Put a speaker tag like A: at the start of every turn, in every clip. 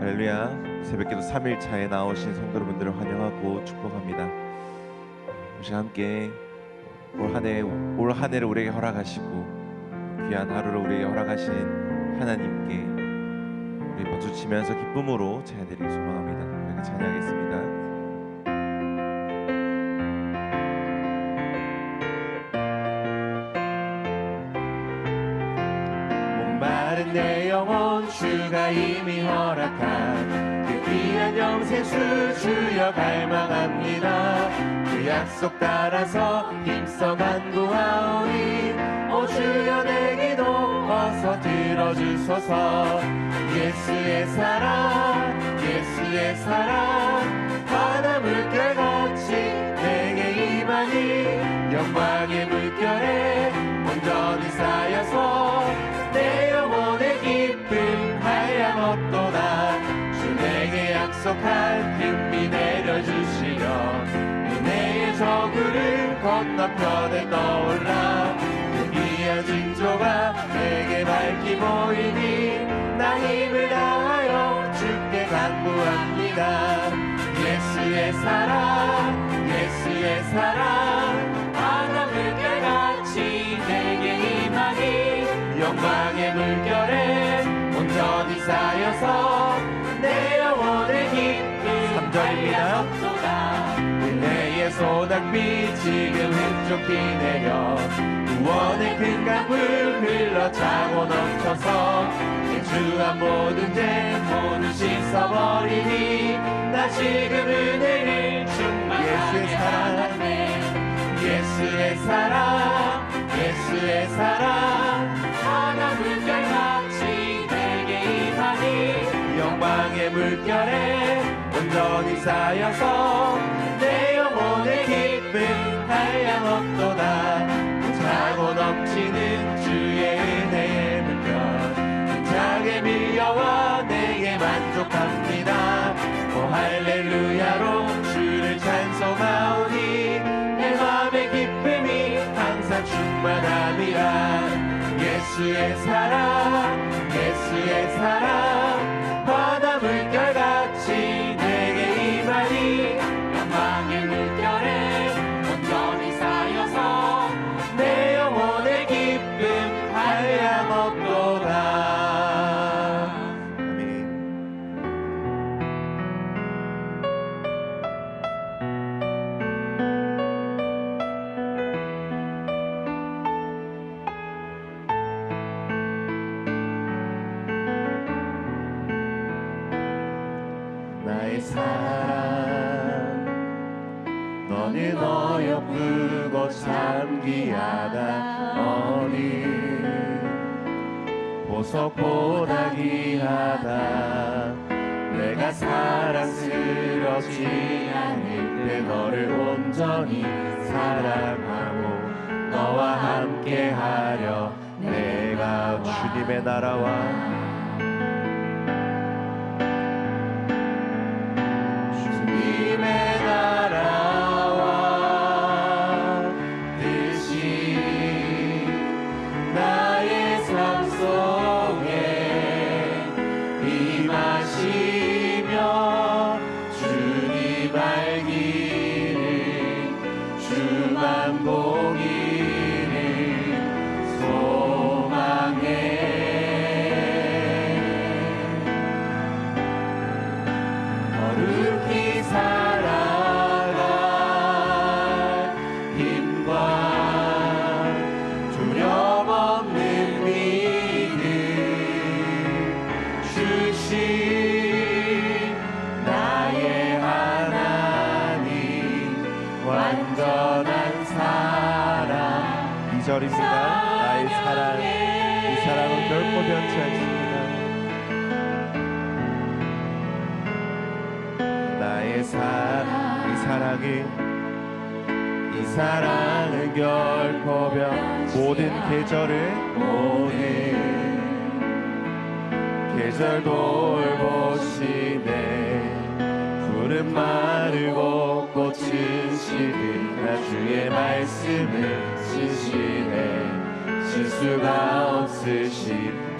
A: 할렐루야. 새벽기도 3일차에 나오신 성도 여러분들을 환영하고 축복합니다. 이 시간 함께 올 한 해를 우리에게 허락하시고 귀한 하루를 우리에게 허락하신 하나님께 우리 박수 치면서 기쁨으로 찬양드리기 소망합니다. 우리가 찬양하겠습니다. 목마른 내 영혼 주가 이미 허락한 그 귀한 영생수 주여 갈망합니다. 그 약속 따라서 힘써 간구하오니 오 주여 내 기도 어서 들어주소서. 예수의 사랑 예수의 사랑 바다 물결같이 내게 임하니 영광의 물결에 온전히 쌓여서 내 영혼의 기쁨 한량없도다. 주 내게 약속한 흠이 내려주시려 은혜의 저구를 건너편에 떠올라 그 귀한 징조가 내게 밝히 보이니 나 힘을 다하여 주께 간구합니다. 예수의 사랑 예수의 사랑 바다 물결같이 내게 임하니 영광의 물결에 온전히 쌓여서 내 영혼의 기쁨 3절입니다. 은혜의 소낙비 지금 흡족히 내려 구원의 큰 강물 흘러 차고 넘쳐서 내 주한 모든 죄 모두 씻어버리니 나 지금 은혜를 충만하게 받았네. 예수의 사랑 예수의 사랑 바다 물결같이 내게 임하니 영광의 물결에 온전히 쌓여서 내 영혼의 기쁨 한량없도다. 차고 넘치는 주의 은혜의 물결 힘차게 밀려와 내게 만족합니다. 오 할렐루야로 주를 찬송하오니 내 맘의 기쁨이 항상 충만함이라. 예수의 사랑 예수의 사랑 바다 물결같이 내게 임하니 영광의 물결에 온전히 쌓여서 내 영혼의 기쁨 한량없도다. 아멘. 나의 사랑 너는 어여쁘고 참 귀하다. 어린 보석보다 귀하다. 내가 사랑스럽지 않을 때 너를 온전히 사랑하고 너와 함께하려 내가 주님의 나라와 주님의 나라와 뜻이 나의 삶 속에 임하시며 주님 알기를 주만 보기를 소망해. 거룩히 살아갈 힘과 두려움 없는 믿음 주신 나의 하나님 완전한 사랑. 2절입니다. 나의 사랑 이 사랑은 결코 변치 않습니다. 나의 사랑 이 사랑은 결코 모든 계절 돌보시네. 푸른 마르고 꽃은 시든 나 주의 말씀을 쓰시네. 실수가 없으신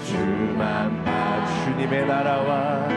A: 주만 봐. 주님의 나라와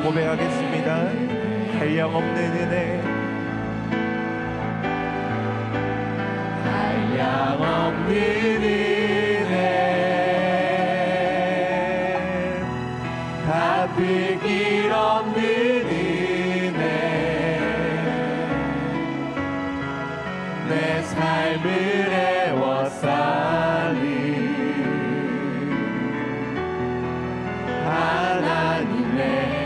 A: 고백하겠습니다. 한량없는 은혜, 한량없는 은혜, 갚을 길 없는 은혜, 내 삶을 애워싸니 하나님의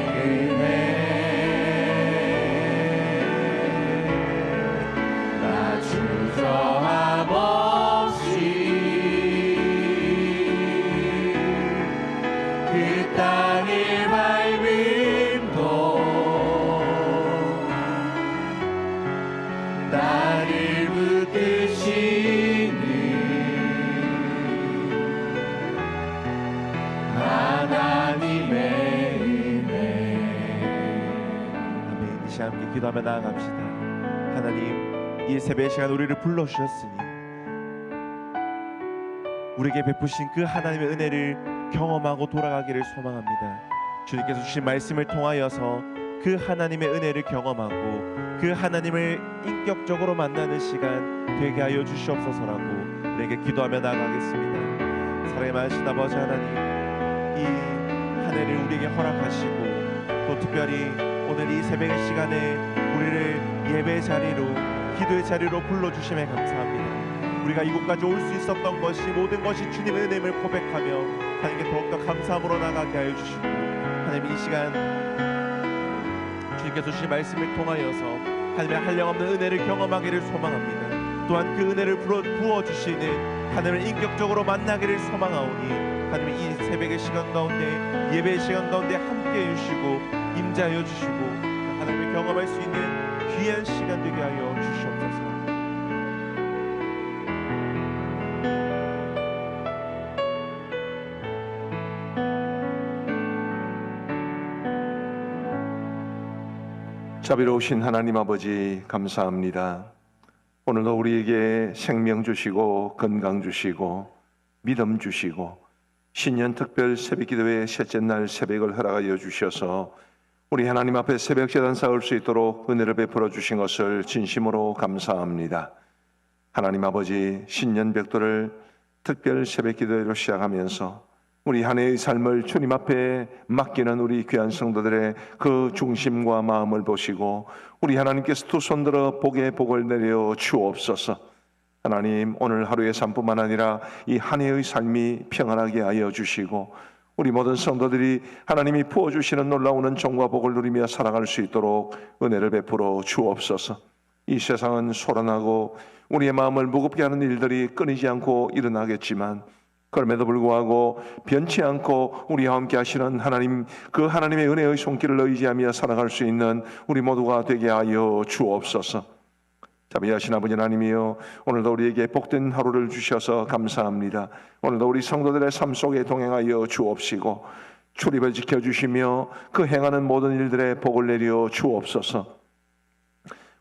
A: 함께 기도하며 나아갑시다. 하나님, 이 새벽의 시간 우리를 불러주셨으니 우리에게 베푸신 그 하나님의 은혜를 경험하고 돌아가기를 소망합니다. 주님께서 주신 말씀을 통하여서 그 하나님의 은혜를 경험하고 그 하나님을 인격적으로 만나는 시간 되게 하여 주시옵소서라고 우리에게 기도하며 나아가겠습니다. 사랑의 많으신 아버지 하나님, 이 한 해를 우리에게 허락하시고 또 특별히 오늘 이 새벽의 시간에 우리를 예배의 자리로, 기도의 자리로 불러주심에 감사합니다. 우리가 이곳까지 올 수 있었던 것이 모든 것이 주님의 은혜임을 고백하며 하나님께 더욱더 감사함으로 나가게 하여 주시고, 하나님 이 시간 주님께서 주신 말씀을 통하여서 하나님의 한량없는 은혜를 경험하기를 소망합니다. 또한 그 은혜를 부어주시는 하나님을 인격적으로 만나기를 소망하오니 하나님 이 새벽의 시간 가운데, 예배의 시간 가운데 함께해 주시고 임재하여 주시고 하나님을 경험할 수 있는 귀한 시간 되게 하여 주시옵소서.
B: 자비로우신 하나님 아버지, 감사합니다. 오늘도 우리에게 생명 주시고 건강 주시고 믿음 주시고 신년 특별 새벽기도회 셋째 날 새벽을 허락하여 주셔서 우리 하나님 앞에 새벽 제단 쌓을 수 있도록 은혜를 베풀어 주신 것을 진심으로 감사합니다. 하나님 아버지, 신년 벽도를 특별 새벽기도회로 시작하면서 우리 한 해의 삶을 주님 앞에 맡기는 우리 귀한 성도들의 그 중심과 마음을 보시고 우리 하나님께서 두 손들어 복에 복을 내려 주옵소서. 하나님, 오늘 하루의 삶뿐만 아니라 이 한 해의 삶이 평안하게 하여 주시고 우리 모든 성도들이 하나님이 부어주시는 놀라운 종과 복을 누리며 살아갈 수 있도록 은혜를 베풀어 주옵소서. 이 세상은 소란하고 우리의 마음을 무겁게 하는 일들이 끊이지 않고 일어나겠지만 그럼에도 불구하고 변치 않고 우리와 함께 하시는 하나님, 그 하나님의 은혜의 손길을 의지하며 살아갈 수 있는 우리 모두가 되게 하여 주옵소서. 자비하신 아버지 하나님이여, 오늘도 우리에게 복된 하루를 주셔서 감사합니다. 오늘도 우리 성도들의 삶 속에 동행하여 주옵시고 출입을 지켜주시며 그 행하는 모든 일들에 복을 내려 주옵소서.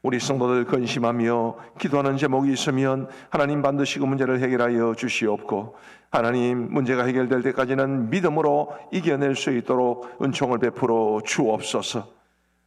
B: 우리 성도들 근심하며 기도하는 제목이 있으면 하나님 반드시 그 문제를 해결하여 주시옵고, 하나님 문제가 해결될 때까지는 믿음으로 이겨낼 수 있도록 은총을 베풀어 주옵소서.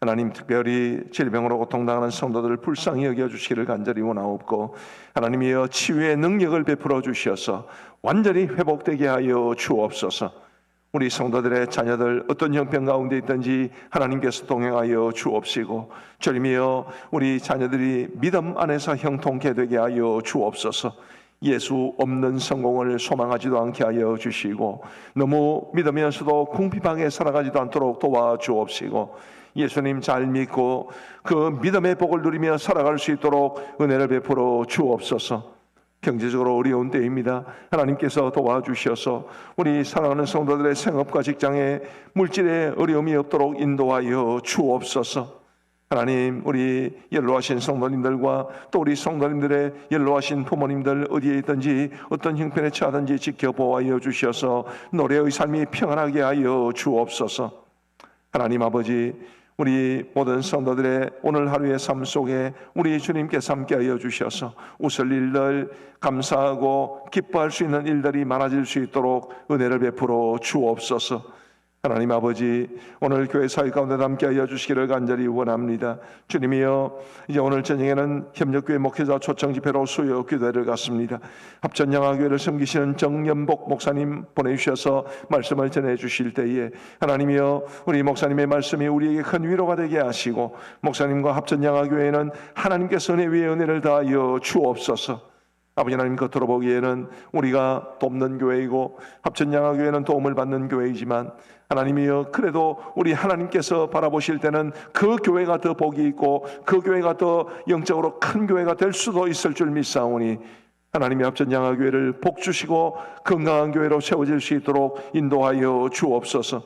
B: 하나님 특별히 질병으로 고통당하는 성도들을 불쌍히 여겨주시기를 간절히 원하옵고, 하나님이여 치유의 능력을 베풀어 주셔서 완전히 회복되게 하여 주옵소서. 우리 성도들의 자녀들 어떤 형편 가운데 있든지 하나님께서 동행하여 주옵시고, 주님이여 우리 자녀들이 믿음 안에서 형통케 되게 하여 주옵소서. 예수 없는 성공을 소망하지도 않게 하여 주시고, 너무 믿으면서도 궁핍하게 살아가지도 않도록 도와주옵시고, 예수님 잘 믿고 그 믿음의 복을 누리며 살아갈 수 있도록 은혜를 베풀어 주옵소서. 경제적으로 어려운 때입니다. 하나님께서 도와주셔서 우리 사랑하는 성도들의 생업과 직장에 물질의 어려움이 없도록 인도하여 주옵소서. 하나님, 우리 연로하신 성도님들과 또 우리 성도님들의 연로하신 부모님들 어디에 있든지 어떤 형편에 처하든지 지켜보아여 주셔서 노래의 삶이 평안하게 하여 주옵소서. 하나님 아버지, 우리 모든 성도들의 오늘 하루의 삶 속에 우리 주님께서 함께하여 주셔서 웃을 일들, 감사하고 기뻐할 수 있는 일들이 많아질 수 있도록 은혜를 베풀어 주옵소서. 하나님 아버지, 오늘 교회 사회 가운데 함께하여 주시기를 간절히 원합니다. 주님이여, 이제 오늘 저녁에는 협력교회 목회자 초청 집회로 수요 기도회를 갖습니다. 합천영화교회를 섬기시는 정연복 목사님 보내주셔서 말씀을 전해주실 때에 하나님이여, 우리 목사님의 말씀이 우리에게 큰 위로가 되게 하시고, 목사님과 합천영화교회는 하나님께서 은혜 위에 은혜를 다하여 주옵소서. 아버지 하나님, 겉으로 보기에는 우리가 돕는 교회이고 합천양화교회는 도움을 받는 교회이지만, 하나님이여, 그래도 우리 하나님께서 바라보실 때는 그 교회가 더 복이 있고 그 교회가 더 영적으로 큰 교회가 될 수도 있을 줄 믿사오니, 하나님의 합천양화교회를 복 주시고 건강한 교회로 세워질 수 있도록 인도하여 주옵소서.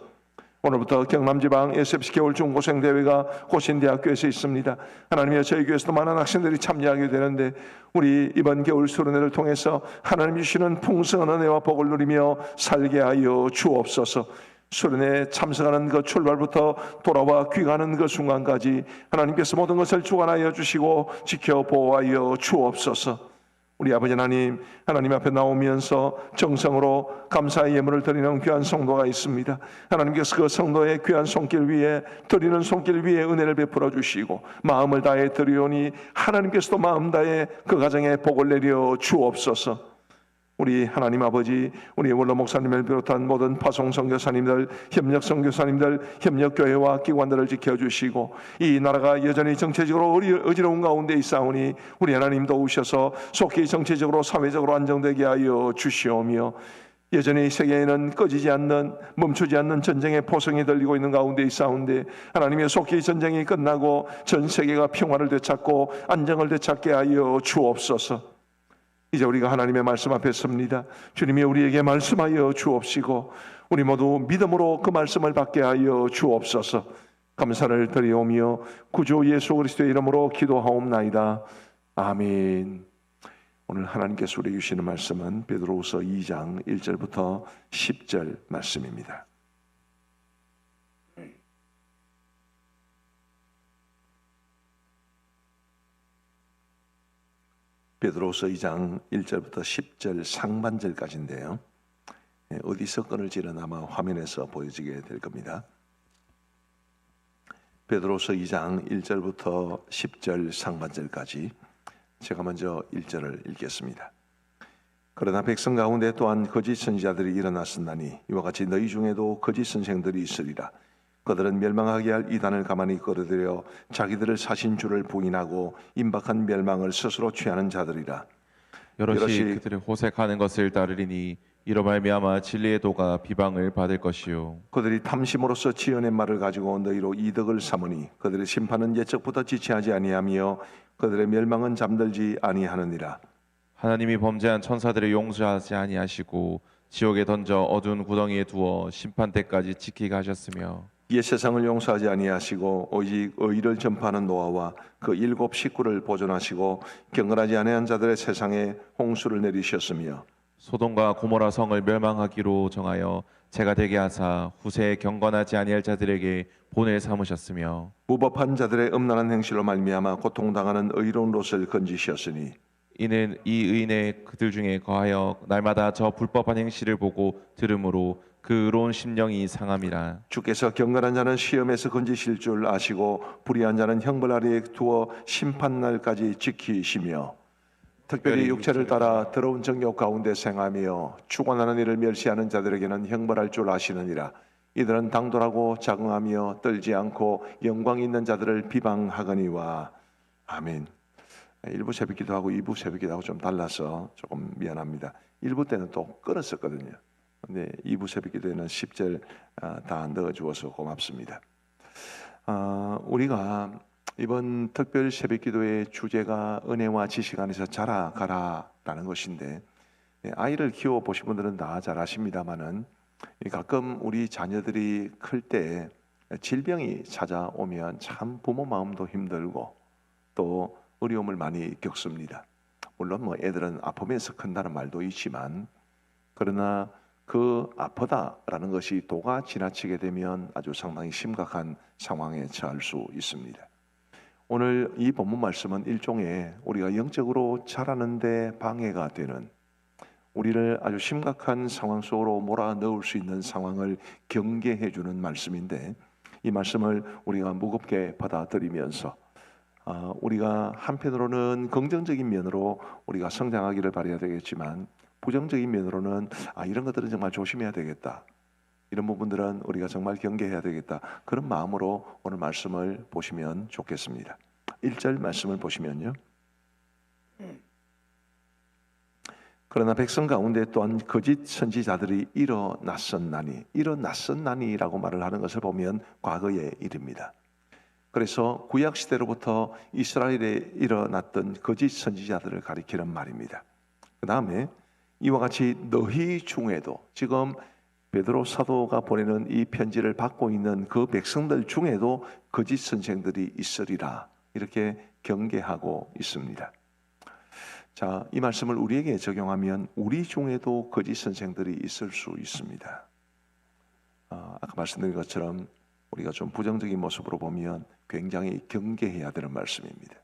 B: 오늘부터 경남지방 SFC 겨울 중고생대회가 고신대학교에서 있습니다. 하나님이여, 저희 교회에서도 많은 학생들이 참여하게 되는데 우리 이번 겨울 수련회를 통해서 하나님 주시는 풍성한 은혜와 복을 누리며 살게 하여 주옵소서. 수련회에 참석하는 그 출발부터 돌아와 귀가하는 그 순간까지 하나님께서 모든 것을 주관하여 주시고 지켜보아여 주옵소서. 우리 아버지 하나님, 하나님 앞에 나오면서 정성으로 감사의 예물을 드리는 귀한 성도가 있습니다. 하나님께서 그 성도의 귀한 손길 위에, 드리는 손길 위에 은혜를 베풀어 주시고 마음을 다해 드리오니 하나님께서도 마음 다해 그 가정에 복을 내려 주옵소서. 우리 하나님 아버지, 우리 원로 목사님을 비롯한 모든 파송 선교사님들, 협력 선교사님들, 협력교회와 기관들을 지켜주시고, 이 나라가 여전히 정체적으로 어지러운 가운데 있사오니 우리 하나님 도우셔서 속히 정체적으로 사회적으로 안정되게 하여 주시오며, 여전히 세계에는 꺼지지 않는, 멈추지 않는 전쟁의 포성이 들리고 있는 가운데 있사온데 하나님의 속히 전쟁이 끝나고 전 세계가 평화를 되찾고 안정을 되찾게 하여 주옵소서. 이제 우리가 하나님의 말씀 앞에 섭니다. 주님이 우리에게 말씀하여 주옵시고 우리 모두 믿음으로 그 말씀을 받게 하여 주옵소서. 감사를 드리오며 구주 예수 그리스도의 이름으로 기도하옵나이다. 아멘. 오늘 하나님께서 우리에게 주시는 말씀은 베드로후서 2장 1절부터 10절 말씀입니다. 베드로후서 2장 1절부터 10절 상반절까지인데요. 어디서 끊을지는 아마 화면에서 보여지게 될 겁니다. 베드로후서 2장 1절부터 10절 상반절까지 제가 먼저 1절을 읽겠습니다. 그러나 백성 가운데 또한 거짓 선지자들이 일어났으나니 이와 같이 너희 중에도 거짓 선생들이 있으리라. 그들은 멸망하게 할 이단을 가만히 끌어들여 자기들을 사신 주를 부인하고 임박한 멸망을 스스로 취하는 자들이라.
A: 여럿이 그들의 호색하는 것을 따르리니 이로 말미암아 진리의 도가 비방을 받을 것이요,
B: 그들이 탐심으로써 지어낸 말을 가지고 너희로 이득을 삼으니 그들의 심판은 옛적부터 지체하지 아니하며 그들의 멸망은 잠들지 아니하느니라.
A: 하나님이 범죄한 천사들을 용서하지 아니하시고 지옥에 던져 어두운 구덩이에 두어 심판 때까지 지키게 하셨으며,
B: 이에 세상을 용서하지 아니하시고 오직 의를 전파하는 노아와 그 7 식구를 보존하시고 경건하지 아니한 자들의 세상에 홍수를 내리셨으며,
A: 소돔과 고모라 성을 멸망하기로 정하여 제가 되게 하사 후세에 경건하지 아니할 자들에게 본을 삼으셨으며
B: 무법한 자들의 음란한 행실로 말미암아 고통당하는 의로운 롯을 건지시었으니
A: 이는 이 의인의 그들 중에 거하여 날마다 저 불법한 행실을 보고 들으므로 그 의로운 심령이 상함이라.
B: 주께서 경건한 자는 시험에서 건지실 줄 아시고 불의한 자는 형벌 아래에 두어 심판날까지 지키시며 특별히 육체를 따라 더러운 정욕 가운데 생하며 축원하는 이를 멸시하는 자들에게는 형벌할 줄 아시느니라. 이들은 당돌하고 자긍하며 떨지 않고 영광 있는 자들을 비방하거니와. 아멘. 1부 새벽기도 하고 2부 새벽기도 하고 좀 달라서 조금 미안합니다. 1부 때는 또 끊었었거든요. 근데 2부 새벽기도에는 10절 다 넣어주어서 고맙습니다. 우리가 이번 특별 새벽기도의 주제가 은혜와 지식 안에서 자라가라라는 것인데, 아이를 키워 보신 분들은 다 잘 아십니다만은 가끔 우리 자녀들이 클 때 질병이 찾아오면 참 부모 마음도 힘들고 또 어려움을 많이 겪습니다. 물론 뭐 애들은 아프면서 큰다는 말도 있지만, 그러나 그 아프다라는 것이 도가 지나치게 되면 아주 상당히 심각한 상황에 처할 수 있습니다. 오늘 이 본문 말씀은 일종의 우리가 영적으로 자라는데 방해가 되는, 우리를 아주 심각한 상황 속으로 몰아넣을 수 있는 상황을 경계해 주는 말씀인데, 이 말씀을 우리가 무겁게 받아들이면서 우리가 한편으로는 긍정적인 면으로 우리가 성장하기를 바라야 되겠지만, 부정적인 면으로는 이런 것들은 정말 조심해야 되겠다, 이런 부분들은 우리가 정말 경계해야 되겠다, 그런 마음으로 오늘 말씀을 보시면 좋겠습니다. 1절 말씀을 보시면요, 그러나 백성 가운데 또한 거짓 선지자들이 일어났었나니라고 말을 하는 것을 보면 과거의 일입니다. 그래서 구약 시대로부터 이스라엘에 일어났던 거짓 선지자들을 가리키는 말입니다. 그 다음에 이와 같이 너희 중에도, 지금 베드로 사도가 보내는 이 편지를 받고 있는 그 백성들 중에도 거짓 선생들이 있으리라, 이렇게 경계하고 있습니다. 자, 이 말씀을 우리에게 적용하면 우리 중에도 거짓 선생들이 있을 수 있습니다. 아까 말씀드린 것처럼 우리가 좀 부정적인 모습으로 보면 굉장히 경계해야 되는 말씀입니다.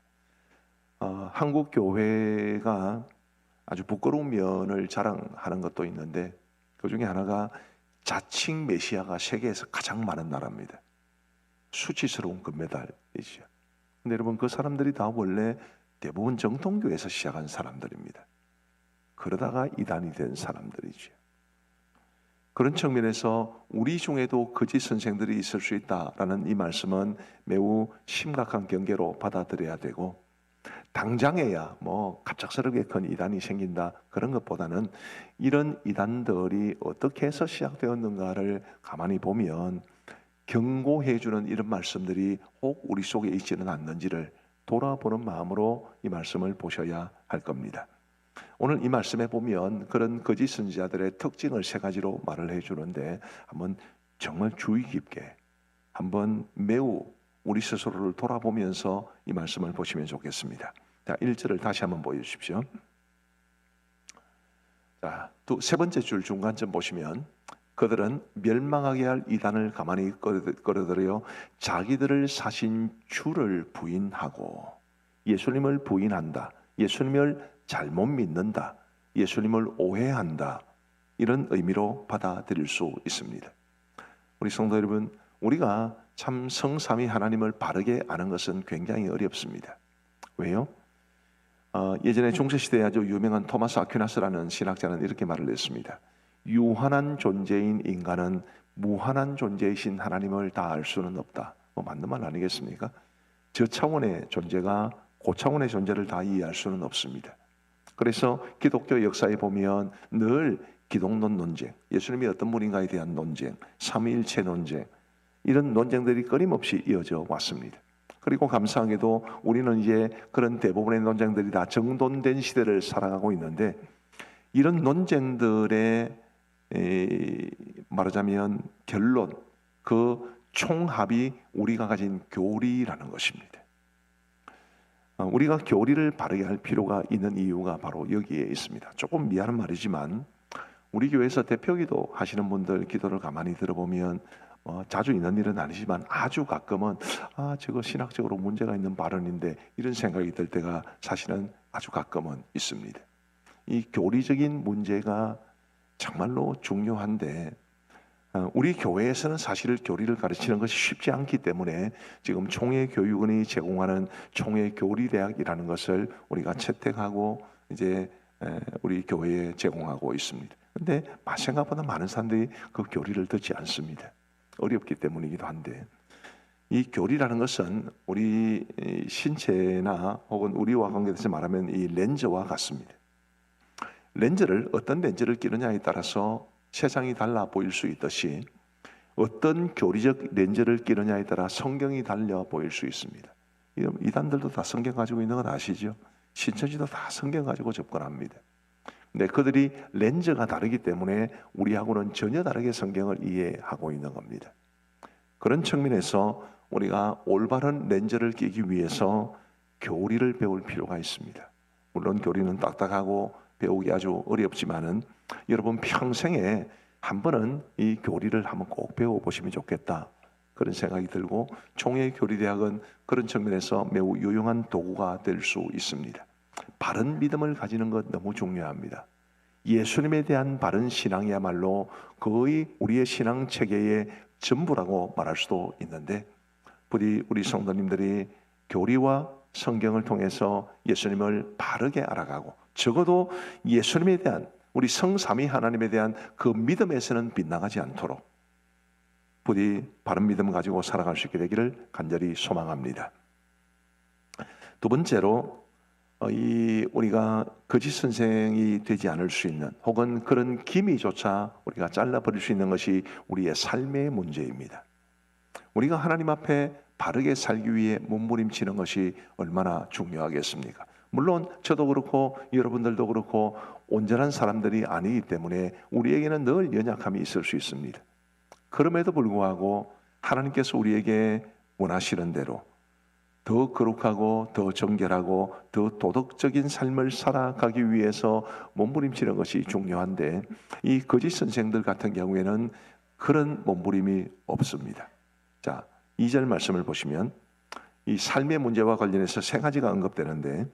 B: 한국 교회가 아주 부끄러운 면을 자랑하는 것도 있는데, 그 중에 하나가 자칭 메시아가 세계에서 가장 많은 나라입니다. 수치스러운 금메달이죠. 근데 여러분, 그 사람들이 다 원래 대부분 정통교회에서 시작한 사람들입니다. 그러다가 이단이 된 사람들이죠. 그런 측면에서 우리 중에도 거짓 선생들이 있을 수 있다라는 이 말씀은 매우 심각한 경계로 받아들여야 되고, 당장에야 뭐 갑작스럽게 큰 이단이 생긴다, 그런 것보다는 이런 이단들이 어떻게 해서 시작되었는가를 가만히 보면 경고해 주는 이런 말씀들이 혹 우리 속에 있지는 않는지를 돌아보는 마음으로 이 말씀을 보셔야 할 겁니다. 오늘 이 말씀에 보면 그런 거짓 선지자들의 특징을 3가지로 말을 해주는데, 한번 정말 주의 깊게 한번 매우 우리 스스로를 돌아보면서 이 말씀을 보시면 좋겠습니다. 자, 1절을 다시 한번 보여주십시오. 자, 세 번째 줄 중간쯤 보시면, 그들은 멸망하게 할 이단을 가만히 끌어들여 자기들을 사신 주를 부인하고 예수님을 부인한다, 예수님을 잘못 믿는다, 예수님을 오해한다, 이런 의미로 받아들일 수 있습니다. 우리 성도 여러분, 우리가 참 성삼위 하나님을 바르게 아는 것은 굉장히 어렵습니다. 왜요? 예전에 중세시대에 아주 유명한 토마스 아퀴나스라는 신학자는 이렇게 말을 했습니다. 유한한 존재인 인간은 무한한 존재이신 하나님을 다 알 수는 없다. 뭐 맞는 말 아니겠습니까? 저 차원의 존재가 그 차원의 존재를 다 이해할 수는 없습니다. 그래서 기독교 역사에 보면 늘 기독론 논쟁, 예수님이 어떤 분인가에 대한 논쟁, 삼위일체 논쟁, 이런 논쟁들이 끊임없이 이어져 왔습니다. 그리고 감사하게도 우리는 이제 그런 대부분의 논쟁들이 다 정돈된 시대를 살아가고 있는데, 이런 논쟁들의 말하자면 결론, 그 총합이 우리가 가진 교리라는 것입니다. 우리가 교리를 바르게 할 필요가 있는 이유가 바로 여기에 있습니다. 조금 미안한 말이지만 우리 교회에서 대표기도 하시는 분들 기도를 가만히 들어보면 자주 있는 일은 아니지만 아주 가끔은 저거 신학적으로 문제가 있는 발언인데 이런 생각이 들 때가 사실은 아주 가끔은 있습니다. 이 교리적인 문제가 정말로 중요한데 우리 교회에서는 사실 교리를 가르치는 것이 쉽지 않기 때문에 지금 총회교육원이 제공하는 총회교리대학이라는 것을 우리가 채택하고 이제 우리 교회에 제공하고 있습니다. 근데 생각보다 많은 사람들이 그 교리를 듣지 않습니다. 어렵기 때문이기도 한데, 이 교리라는 것은 우리 신체나 혹은 우리와 관계돼서 말하면 이 렌즈와 같습니다. 어떤 렌즈를 끼느냐에 따라서 세상이 달라 보일 수 있듯이 어떤 교리적 렌즈를 끼느냐에 따라 성경이 달라 보일 수 있습니다. 이단들도 다 성경 가지고 있는 건 아시죠? 신천지도 다 성경 가지고 접근합니다. 근데 그들이 렌즈가 다르기 때문에 우리하고는 전혀 다르게 성경을 이해하고 있는 겁니다. 그런 측면에서 우리가 올바른 렌즈를 끼기 위해서 교리를 배울 필요가 있습니다. 물론 교리는 딱딱하고 배우기 아주 어렵지만은 여러분 평생에 한 번은 이 교리를 한번 꼭 배워보시면 좋겠다, 그런 생각이 들고, 총회교리대학은 그런 측면에서 매우 유용한 도구가 될 수 있습니다. 바른 믿음을 가지는 것 너무 중요합니다. 예수님에 대한 바른 신앙이야말로 거의 우리의 신앙 체계의 전부라고 말할 수도 있는데, 부디 우리 성도님들이 교리와 성경을 통해서 예수님을 바르게 알아가고, 적어도 예수님에 대한, 우리 성삼위 하나님에 대한 그 믿음에서는 빗나가지 않도록 부디 바른 믿음 가지고 살아갈 수 있게 되기를 간절히 소망합니다. 두 번째로 우리가 거짓 선생이 되지 않을 수 있는, 혹은 그런 기미조차 우리가 잘라버릴 수 있는 것이 우리의 삶의 문제입니다. 우리가 하나님 앞에 바르게 살기 위해 몸부림치는 것이 얼마나 중요하겠습니까? 물론 저도 그렇고 여러분들도 그렇고 온전한 사람들이 아니기 때문에 우리에게는 늘 연약함이 있을 수 있습니다. 그럼에도 불구하고 하나님께서 우리에게 원하시는 대로 더 거룩하고 더 정결하고 더 도덕적인 삶을 살아가기 위해서 몸부림치는 것이 중요한데, 이 거짓 선생들 같은 경우에는 그런 몸부림이 없습니다. 자, 2절 말씀을 보시면 이 삶의 문제와 관련해서 세 가지가 언급되는데,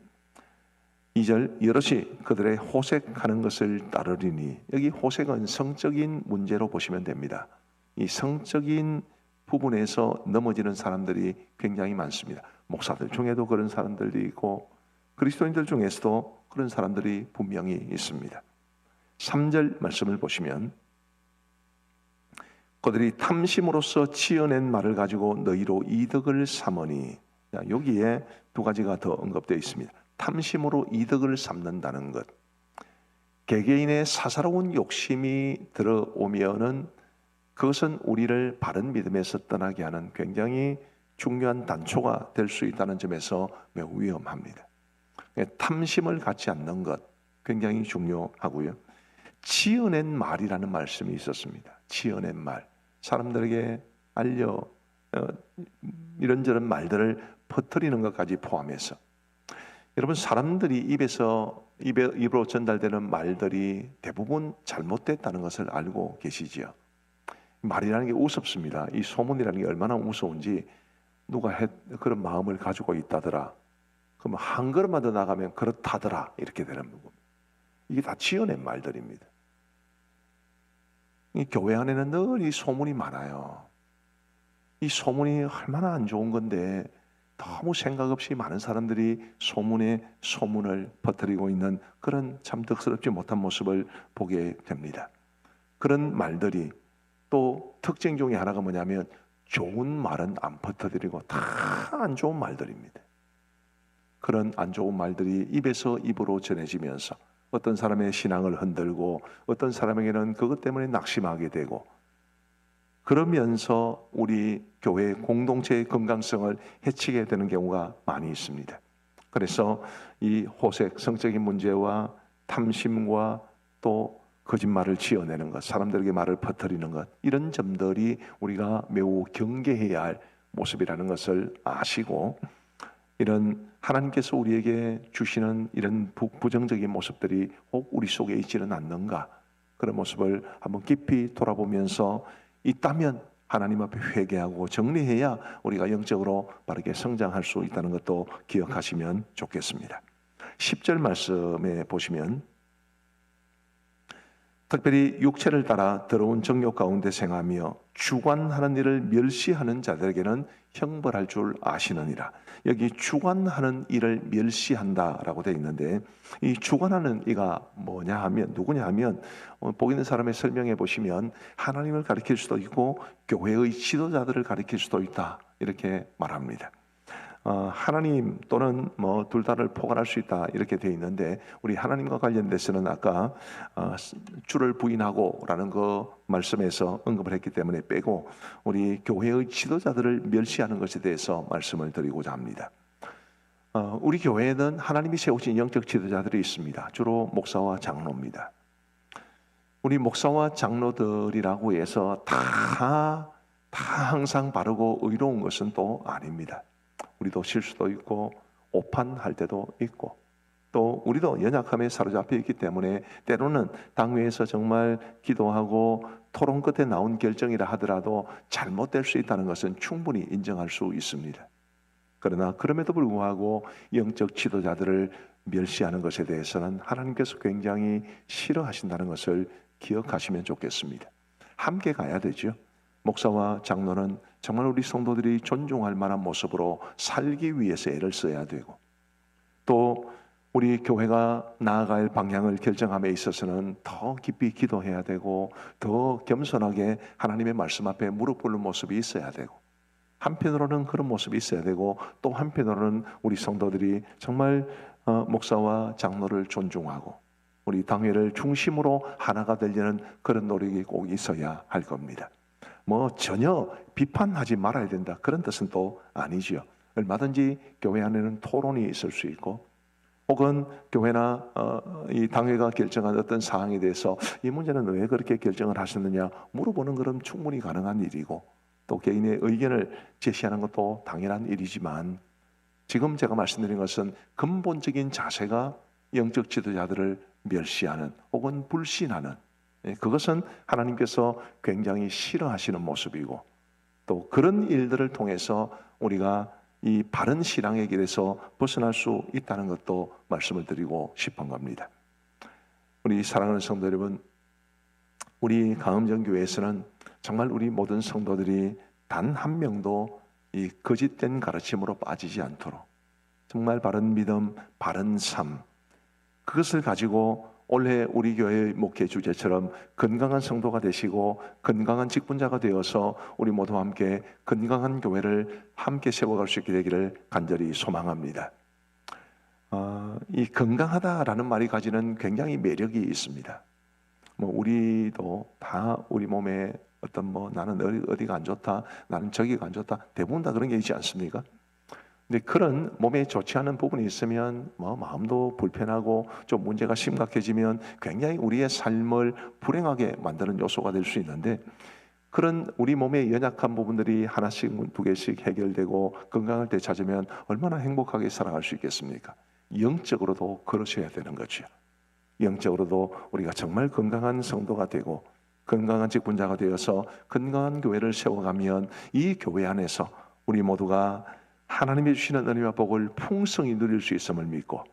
B: 2절 여럿이 그들의 호색하는 것을 따르리니, 여기 호색은 성적인 문제로 보시면 됩니다. 이 성적인 부분에서 넘어지는 사람들이 굉장히 많습니다. 목사들 중에도 그런 사람들이 있고 그리스도인들 중에서도 그런 사람들이 분명히 있습니다. 3절 말씀을 보시면 그들이 탐심으로써 지어낸 말을 가지고 너희로 이득을 삼으니, 여기에 두 가지가 더 언급되어 있습니다. 탐심으로 이득을 삼는다는 것, 개개인의 사사로운 욕심이 들어오면은 그것은 우리를 바른 믿음에서 떠나게 하는 굉장히 중요한 단초가 될 수 있다는 점에서 매우 위험합니다. 탐심을 갖지 않는 것 굉장히 중요하고요. 지어낸 말이라는 말씀이 있었습니다. 지어낸 말, 사람들에게 이런저런 말들을 퍼뜨리는 것까지 포함해서, 여러분 사람들이 입으로 전달되는 말들이 대부분 잘못됐다는 것을 알고 계시지요. 말이라는 게 우습습니다. 이 소문이라는 게 얼마나 무서운지, 누가 그런 마음을 가지고 있다더라, 그러면 한 걸음만 더 나가면 그렇다더라, 이렇게 되는 겁니다. 이게 다 지어낸 말들입니다. 이 교회 안에는 늘 이 소문이 많아요. 이 소문이 얼마나 안 좋은 건데 너무 생각 없이 많은 사람들이 소문에 소문을 퍼뜨리고 있는 그런 참 덕스럽지 못한 모습을 보게 됩니다. 그런 말들이 또 특징 중에 하나가 뭐냐면, 좋은 말은 안 퍼뜨리고 다 안 좋은 말들입니다. 그런 안 좋은 말들이 입에서 입으로 전해지면서 어떤 사람의 신앙을 흔들고 어떤 사람에게는 그것 때문에 낙심하게 되고, 그러면서 우리 교회 공동체의 건강성을 해치게 되는 경우가 많이 있습니다. 그래서 이 호색, 성적인 문제와 탐심과 또 거짓말을 지어내는 것, 사람들에게 말을 퍼뜨리는 것, 이런 점들이 우리가 매우 경계해야 할 모습이라는 것을 아시고, 이런 하나님께서 우리에게 주시는 이런 부정적인 모습들이 혹 우리 속에 있지는 않는가, 그런 모습을 한번 깊이 돌아보면서 있다면 하나님 앞에 회개하고 정리해야 우리가 영적으로 바르게 성장할 수 있다는 것도 기억하시면 좋겠습니다. 10절 말씀에 보시면 특별히 육체를 따라 더러운 정욕 가운데 생하며 주관하는 일을 멸시하는 자들에게는 형벌할 줄 아시느니라. 여기 주관하는 일을 멸시한다라고 되어 있는데 이 주관하는 이가 뭐냐 하면 누구냐 하면 보고 있는 사람의 설명해 보시면 하나님을 가리킬 수도 있고 교회의 지도자들을 가리킬 수도 있다 이렇게 말합니다. 하나님 또는 뭐 둘 다를 포괄할 수 있다 이렇게 되어 있는데 우리 하나님과 관련돼서는 아까 주를 부인하고라는 그 말씀에서 언급을 했기 때문에 빼고 우리 교회의 지도자들을 멸시하는 것에 대해서 말씀을 드리고자 합니다. 우리 교회에는 하나님이 세우신 영적 지도자들이 있습니다. 주로 목사와 장로입니다. 우리 목사와 장로들이라고 해서 다 항상 바르고 의로운 것은 또 아닙니다. 우리도 실수도 있고 오판할 때도 있고 또 우리도 연약함에 사로잡혀 있기 때문에 때로는 당회에서 정말 기도하고 토론 끝에 나온 결정이라 하더라도 잘못될 수 있다는 것은 충분히 인정할 수 있습니다. 그러나 그럼에도 불구하고 영적 지도자들을 멸시하는 것에 대해서는 하나님께서 굉장히 싫어하신다는 것을 기억하시면 좋겠습니다. 함께 가야 되죠. 목사와 장로는 정말 우리 성도들이 존중할 만한 모습으로 살기 위해서 애를 써야 되고 또 우리 교회가 나아갈 방향을 결정함에 있어서는 더 깊이 기도해야 되고 더 겸손하게 하나님의 말씀 앞에 무릎 꿇는 모습이 있어야 되고 한편으로는 그런 모습이 있어야 되고 또 한편으로는 우리 성도들이 정말 목사와 장로를 존중하고 우리 당회를 중심으로 하나가 되려는 그런 노력이 꼭 있어야 할 겁니다. 뭐 전혀 비판하지 말아야 된다 그런 뜻은 또 아니지요. 얼마든지 교회 안에는 토론이 있을 수 있고 혹은 교회나 이 당회가 결정한 어떤 사항에 대해서 이 문제는 왜 그렇게 결정을 하셨느냐 물어보는 것은 충분히 가능한 일이고 또 개인의 의견을 제시하는 것도 당연한 일이지만 지금 제가 말씀드린 것은 근본적인 자세가 영적 지도자들을 멸시하는 혹은 불신하는 그것은 하나님께서 굉장히 싫어하시는 모습이고 또 그런 일들을 통해서 우리가 이 바른 신앙의 길에서 벗어날 수 있다는 것도 말씀을 드리고 싶은 겁니다. 우리 사랑하는 성도 여러분, 우리 강음정교회에서는 정말 우리 모든 성도들이 단 한 명도 이 거짓된 가르침으로 빠지지 않도록 정말 바른 믿음, 바른 삶 그것을 가지고 올해 우리 교회의 목회 주제처럼 건강한 성도가 되시고 건강한 직분자가 되어서 우리 모두 함께 건강한 교회를 함께 세워갈 수 있게 되기를 간절히 소망합니다. 이 건강하다라는 말이 가지는 굉장히 매력이 있습니다. 뭐 우리도 다 우리 몸에 어떤 뭐 나는 어디가 안 좋다, 나는 저기가 안 좋다, 대부분 다 그런 게 있지 않습니까? 근데 그런 몸에 좋지 않은 부분이 있으면 뭐 마음도 불편하고 좀 문제가 심각해지면 굉장히 우리의 삶을 불행하게 만드는 요소가 될 수 있는데 그런 우리 몸의 연약한 부분들이 하나씩 두 개씩 해결되고 건강을 되찾으면 얼마나 행복하게 살아갈 수 있겠습니까? 영적으로도 그러셔야 되는 거죠. 영적으로도 우리가 정말 건강한 성도가 되고 건강한 직분자가 되어서 건강한 교회를 세워가면 이 교회 안에서 우리 모두가 하나님이 주시는 은혜와 복을 풍성히 누릴 수 있음을 믿고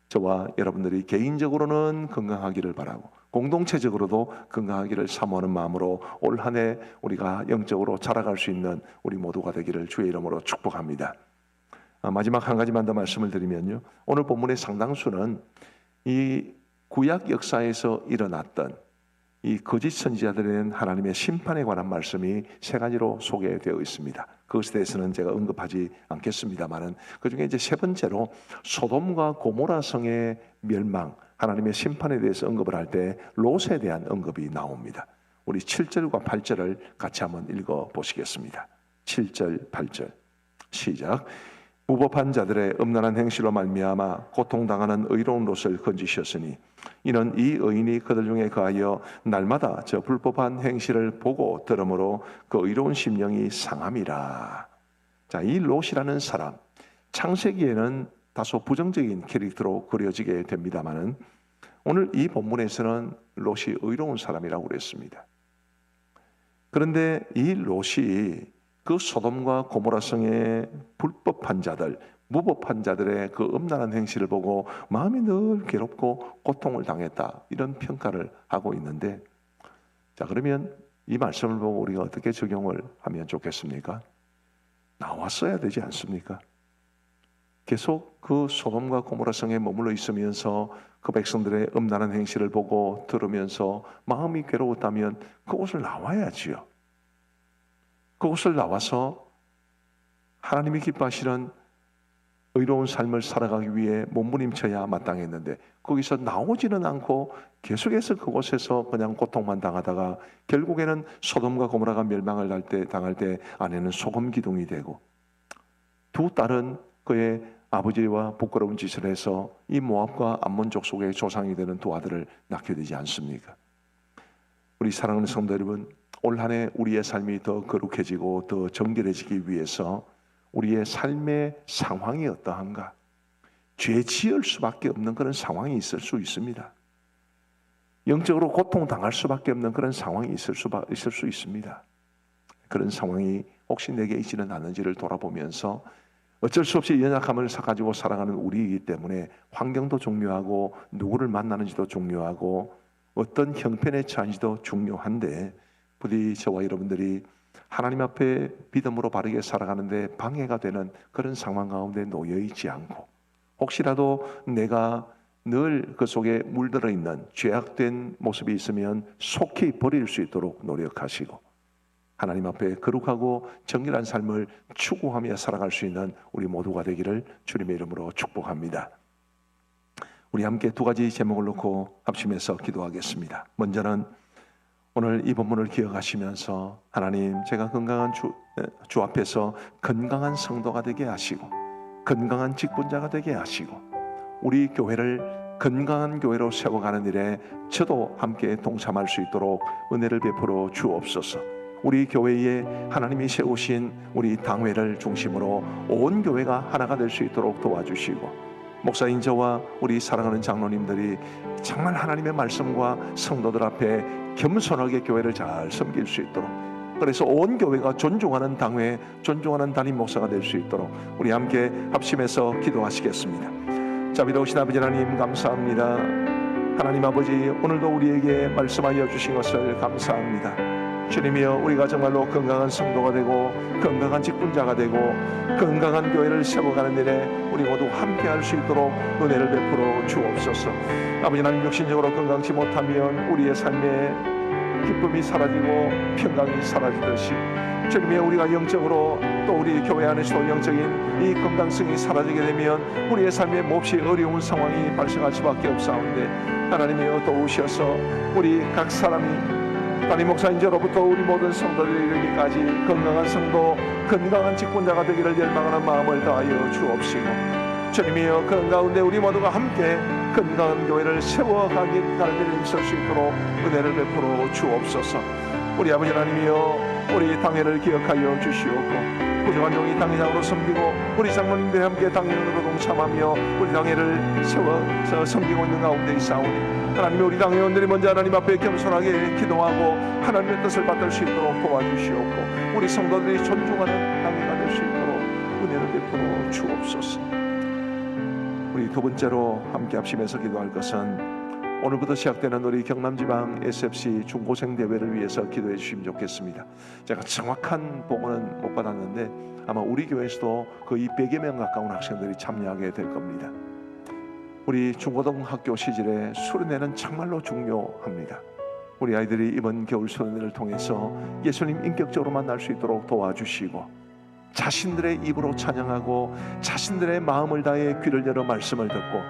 B: 저와 여러분들이 개인적으로는 건강하기를 바라고 공동체적으로도 건강하기를 사모하는 마음으로 올 한 해 우리가 영적으로 자라갈 수 있는 우리 모두가 되기를 주의 이름으로 축복합니다. 마지막 한 가지만 더 말씀을 드리면요. 오늘 본문의 상당수는 이 구약 역사에서 일어났던 이 거짓 선지자들에 대한 하나님의 심판에 관한 말씀이 세 가지로 소개되어 있습니다. 그것에 대해서는 제가 언급하지 않겠습니다만은 그 중에 이제 세 번째로 소돔과 고모라 성의 멸망, 하나님의 심판에 대해서 언급을 할 때 롯에 대한 언급이 나옵니다. 우리 7절과 8절을 같이 한번 읽어 보시겠습니다. 7절, 8절 시작. 무법한 자들의 음란한 행실로 말미암아 고통당하는 의로운 롯을 건지셨으니 이는 이 의인이 그들 중에 거하여 날마다 저 불법한 행실을 보고 들으므로 그 의로운 심령이 상함이라. 자, 이 롯이라는 사람 창세기에는 다소 부정적인 캐릭터로 그려지게 됩니다마는 오늘 이 본문에서는 롯이 의로운 사람이라고 그랬습니다. 그런데 이 롯이 그 소돔과 고모라 성의 불법한 자들, 무법한 자들의 그 음란한 행실을 보고 마음이 늘 괴롭고 고통을 당했다, 이런 평가를 하고 있는데, 자, 그러면 이 말씀을 보고 우리가 어떻게 적용을 하면 좋겠습니까? 나왔어야 되지 않습니까? 계속 그 소돔과 고모라 성에 머물러 있으면서 그 백성들의 음란한 행실을 보고 들으면서 마음이 괴로웠다면 그곳을 나와야지요. 그곳을 나와서 하나님이 기뻐하시는 의로운 삶을 살아가기 위해 몸부림쳐야 마땅했는데, 거기서 나오지는 않고 계속해서 그곳에서 그냥 고통만 당하다가 결국에는 소돔과 고모라가 멸망을 당할 때 아내는 소금 기둥이 되고, 두 딸은 그의 아버지와 부끄러운 짓을 해서 이 모압과 암몬 족속의 조상이 되는 두 아들을 낳게 되지 않습니까? 우리 사랑하는 성도 여러분, 올 한 해 우리의 삶이 더 거룩해지고 더 정결해지기 위해서 우리의 삶의 상황이 어떠한가? 죄 지을 수밖에 없는 그런 상황이 있을 수 있습니다. 영적으로 고통당할 수밖에 없는 그런 상황이 있을 수 있습니다. 그런 상황이 혹시 내게 있지는 않은지를 돌아보면서, 어쩔 수 없이 연약함을 가지고 살아가는 우리이기 때문에 환경도 중요하고 누구를 만나는지도 중요하고 어떤 형편에 처한지도 중요한데, 부디 저와 여러분들이 하나님 앞에 믿음으로 바르게 살아가는데 방해가 되는 그런 상황 가운데 놓여 있지 않고, 혹시라도 내가 늘 그 속에 물들어 있는 죄악된 모습이 있으면 속히 버릴 수 있도록 노력하시고, 하나님 앞에 거룩하고 정결한 삶을 추구하며 살아갈 수 있는 우리 모두가 되기를 주님의 이름으로 축복합니다. 우리 함께 두 가지 제목을 놓고 합심해서 기도하겠습니다. 먼저는 오늘 이 본문을 기억하시면서, 하나님, 제가 건강한 주 앞에서 건강한 성도가 되게 하시고 건강한 직분자가 되게 하시고 우리 교회를 건강한 교회로 세워가는 일에 저도 함께 동참할 수 있도록 은혜를 베풀어 주옵소서. 우리 교회에 하나님이 세우신 우리 당회를 중심으로 온 교회가 하나가 될 수 있도록 도와주시고, 목사인 저와 우리 사랑하는 장로님들이 정말 하나님의 말씀과 성도들 앞에 겸손하게 교회를 잘 섬길 수 있도록, 그래서 온 교회가 존중하는 당회, 존중하는 담임 목사가 될 수 있도록 우리 함께 합심해서 기도하시겠습니다. 자비로우신 아버지 하나님, 감사합니다. 하나님 아버지, 오늘도 우리에게 말씀하여 주신 것을 감사합니다. 주님이여, 우리가 정말로 건강한 성도가 되고 건강한 직분자가 되고 건강한 교회를 세워가는 일에 우리 모두 함께할 수 있도록 은혜를 베풀어 주옵소서. 아버지 하나님, 육신적으로 건강치 못하면 우리의 삶에 기쁨이 사라지고 평강이 사라지듯이, 주님이여, 우리가 영적으로 또 우리 교회 안에서도 영적인 이 건강성이 사라지게 되면 우리의 삶에 몹시 어려운 상황이 발생할 수밖에 없사온데, 하나님이여, 도우셔서 우리 각 사람이 담임 목사님으로부터 우리 모든 성도들이 이르기까지 건강한 성도, 건강한 직분자가 되기를 열망하는 마음을 다하여 주옵시고, 주님이여, 그런 가운데 우리 모두가 함께 건강한 교회를 세워가는 일에 있을 수 있도록 은혜를 베풀어 주옵소서. 우리 아버지 하나님이여, 우리 당회를 기억하여 주시옵고, 부족한 종이 당회장으로 섬기고 우리 장로님들이 함께 당회원으로 동참하며 우리 당회를 세워서 섬기고 있는 가운데 있사오니, 하나님, 우리 당회원들이 먼저 하나님 앞에 겸손하게 기도하고 하나님의 뜻을 받을 수 있도록 도와주시옵고, 우리 성도들이 존중하는 당회가 될 수 있도록 은혜를 베풀어 주옵소서. 우리 두 번째로 함께 합심해서 기도할 것은, 오늘부터 시작되는 우리 경남지방 SFC 중고생 대회를 위해서 기도해 주시면 좋겠습니다. 제가 정확한 보고는 못 받았는데 아마 우리 교회에서도 거의 100여 명 가까운 학생들이 참여하게 될 겁니다. 우리 중고등학교 시절에 수련회는 정말로 중요합니다. 우리 아이들이 이번 겨울 수련회를 통해서 예수님 인격적으로 만날 수 있도록 도와주시고, 자신들의 입으로 찬양하고 자신들의 마음을 다해 귀를 열어 말씀을 듣고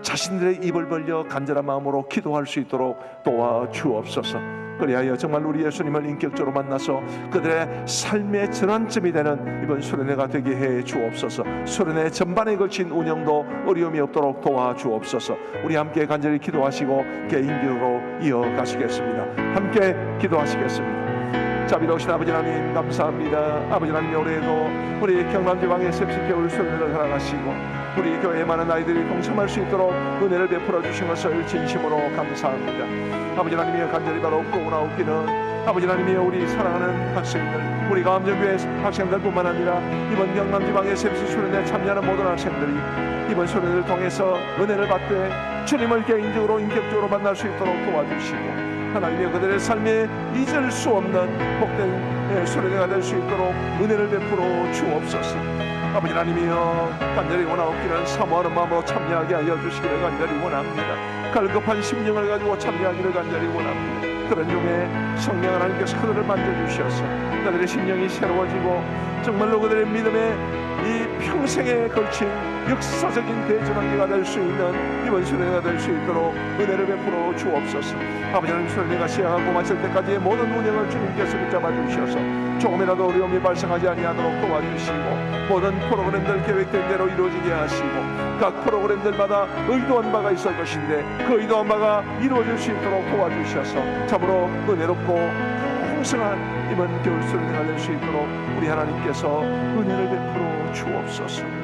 B: 자신들의 입을 벌려 간절한 마음으로 기도할 수 있도록 도와주옵소서. 그리하여 정말 우리 예수님을 인격적으로 만나서 그들의 삶의 전환점이 되는 이번 수련회가 되게 해 주옵소서. 수련회 전반에 걸친 운영도 어려움이 없도록 도와주옵소서. 우리 함께 간절히 기도하시고 개인기도로 이어가시겠습니다. 함께 기도하시겠습니다. 자비로우신 아버지 하나님 감사합니다. 아버지 하나님 올해도 우리 경남지방의 셉시 겨울 수련회를 허락하시고 우리 교회에 많은 아이들이 동참할 수 있도록 은혜를 베풀어 주신 것을 진심으로 감사합니다. 아버지 하나님이여 간절히 바로 구원하옵기는 아버지 하나님이여 우리 사랑하는 학생들 우리 가암정교회 학생들뿐만 아니라 이번 경남지방의 셉시 수련회에 참여하는 모든 학생들이 이번 수련회를 통해서 은혜를 받되 주님을 개인적으로 인격적으로 만날 수 있도록 도와주시고 하나님의 그들의 삶에 잊을 수 없는 복된 수련회가 될 수 있도록 은혜를 베풀어 주옵소서. 아버지 하나님이여 간절히 원하옵기는 사모하는 마음으로 참여하게 하여 주시기를 간절히 원합니다. 갈급한 심령을 가지고 참여하기를 간절히 원합니다. 그런 중에 성령 하나님께서 그들을 만져주셔서 그들의 심령이 새로워지고 정말로 그들의 믿음에 이 평생에 걸친 역사적인 대전환기가 될 수 있는 이번 수련회가 될 수 있도록 은혜를 베풀어 주옵소서. 아버지 하나님 수련회가 시작하고 마칠 때까지의 모든 운영을 주님께서 붙잡아 주셔서 조금이라도 어려움이 발생하지 아니하도록 도와주시고 모든 프로그램들 계획된 대로 이루어지게 하시고 각 프로그램들마다 의도한 바가 있을 것인데 그 의도한 바가 이루어질 수 있도록 도와주셔서 참으로 은혜롭고 풍성한 이번 겨울 수련회가 될 수 있도록 우리 하나님께서 은혜를 베풀어 주옵소서.